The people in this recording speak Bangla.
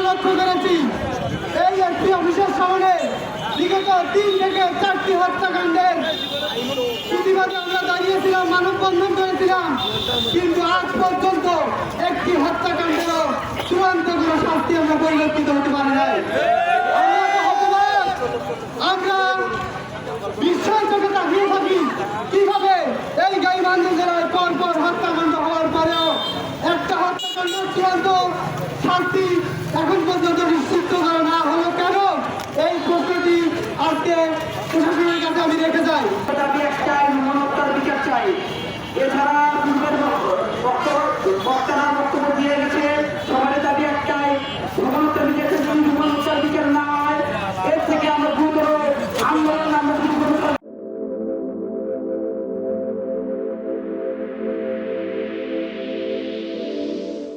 লক্ষ্য করেছি এই একটি অফিসের সামনে বিগত 3 থেকে 4টি হত্যাকাণ্ডের প্রতিবাদে আমরা দাঁড়িয়েছিলাম, মানববন্ধন করেছিলাম, কিন্তু আজ পর্যন্ত একটি হত্যাকাণ্ডেরও চূড়ান্ত কোনো শাস্তি আমরা পরিলক্ষিত হতে পারি নাই। আমরা বিস্ময় চোখে তাকিয়ে থাকি কিভাবে এই গাইবান্ধা জেলায় পরপর হত্যাকাণ্ড হওয়ার পরেও একটা হত্যাকাণ্ড চূড়ান্ত শাস্তি এখন পর্যন্ত নিশ্চিত করা না হলো কেন? এই প্রশ্নটি আজকে প্রশাসনের কাছে আমি রেখে যাই। দাবি একটাই, মানবতার বিচার চাই। এছাড়া পূর্বের বক্তারা বক্তব্য দিয়ে গেছে, সবার দাবি একটাই, মানবতার বিচার, যদি মানবতার বিচার না হয় এর থেকে আমরা